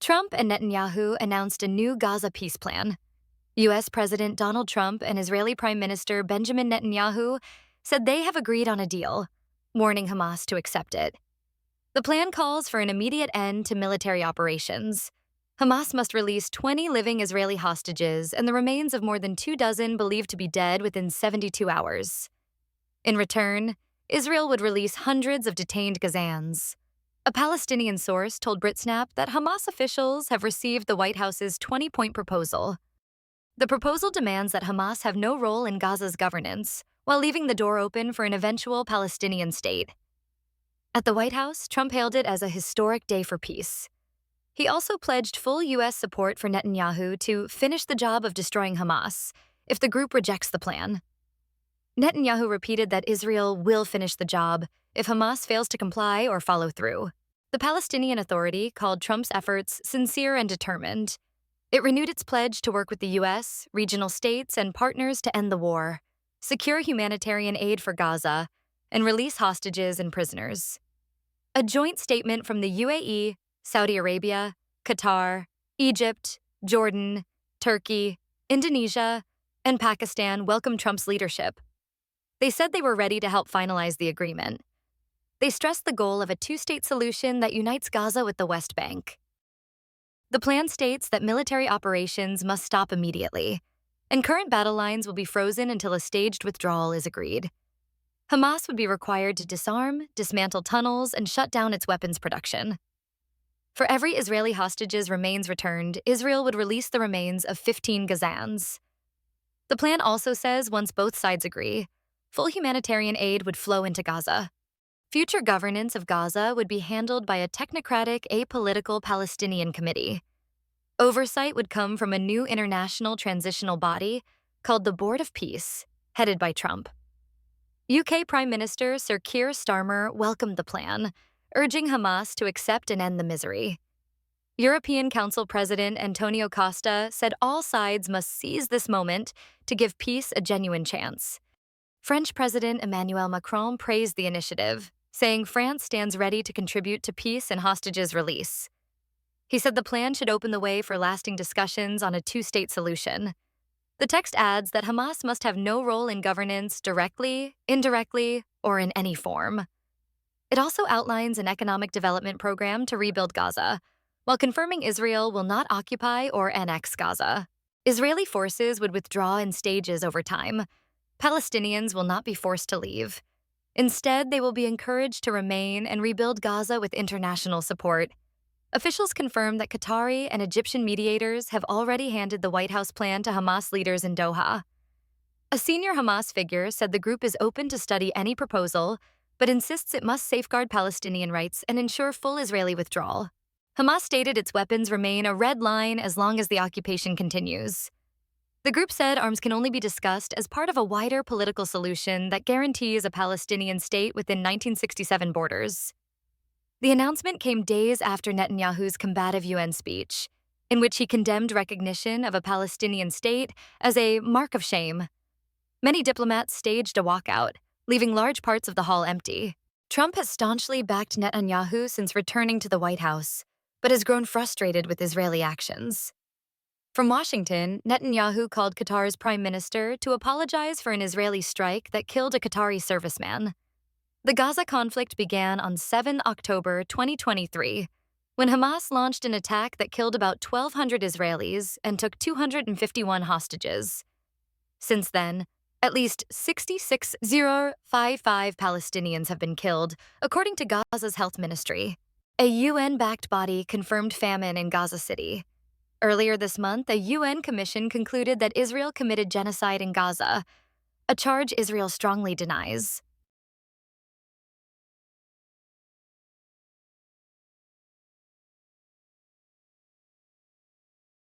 Trump and Netanyahu announced a new Gaza peace plan. U.S. President Donald Trump and Israeli Prime Minister Benjamin Netanyahu said they have agreed on a deal, warning Hamas to accept it. The plan calls for an immediate end to military operations. Hamas must release 20 living Israeli hostages and the remains of more than 24 believed to be dead within 72 hours. In return, Israel would release hundreds of detained Gazans. A Palestinian source told Britsnap that Hamas officials have received the White House's 20-point proposal. The proposal demands that Hamas have no role in Gaza's governance, while leaving the door open for an eventual Palestinian state. At the White House, Trump hailed it as a historic day for peace. He also pledged full U.S. support for Netanyahu to finish the job of destroying Hamas if the group rejects the plan. Netanyahu repeated that Israel will finish the job if Hamas fails to comply or follow through. The Palestinian Authority called Trump's efforts sincere and determined. It renewed its pledge to work with the U.S., regional states, and partners to end the war, secure humanitarian aid for Gaza, and release hostages and prisoners. A joint statement from the UAE, Saudi Arabia, Qatar, Egypt, Jordan, Turkey, Indonesia, and Pakistan welcomed Trump's leadership. They said they were ready to help finalize the agreement. They stressed the goal of a two-state solution that unites Gaza with the West Bank. The plan states that military operations must stop immediately, and current battle lines will be frozen until a staged withdrawal is agreed. Hamas would be required to disarm, dismantle tunnels, and shut down its weapons production. For every Israeli hostage's remains returned, Israel would release the remains of 15 Gazans. The plan also says once both sides agree, full humanitarian aid would flow into Gaza. Future governance of Gaza would be handled by a technocratic, apolitical Palestinian committee. Oversight would come from a new international transitional body called the Board of Peace, headed by Trump. UK Prime Minister Sir Keir Starmer welcomed the plan, urging Hamas to accept and end the misery. European Council President Antonio Costa said all sides must seize this moment to give peace a genuine chance. French President Emmanuel Macron praised the initiative, saying France stands ready to contribute to peace and hostages' release. He said the plan should open the way for lasting discussions on a two-state solution. The text adds that Hamas must have no role in governance directly, indirectly, or in any form. It also outlines an economic development program to rebuild Gaza, while confirming Israel will not occupy or annex Gaza. Israeli forces would withdraw in stages over time. Palestinians will not be forced to leave. Instead, they will be encouraged to remain and rebuild Gaza with international support. Officials confirmed that Qatari and Egyptian mediators have already handed the White House plan to Hamas leaders in Doha. A senior Hamas figure said the group is open to study any proposal, but insists it must safeguard Palestinian rights and ensure full Israeli withdrawal. Hamas stated its weapons remain a red line as long as the occupation continues. The group said arms can only be discussed as part of a wider political solution that guarantees a Palestinian state within 1967 borders. The announcement came days after Netanyahu's combative UN speech, in which he condemned recognition of a Palestinian state as a mark of shame. Many diplomats staged a walkout, leaving large parts of the hall empty. Trump has staunchly backed Netanyahu since returning to the White House, but has grown frustrated with Israeli actions. From Washington, Netanyahu called Qatar's prime minister to apologize for an Israeli strike that killed a Qatari serviceman. The Gaza conflict began on 7 October 2023, when Hamas launched an attack that killed about 1,200 Israelis and took 251 hostages. Since then, at least 66055 Palestinians have been killed, according to Gaza's health ministry. A UN-backed body confirmed famine in Gaza City. Earlier this month, a UN commission concluded that Israel committed genocide in Gaza, a charge Israel strongly denies.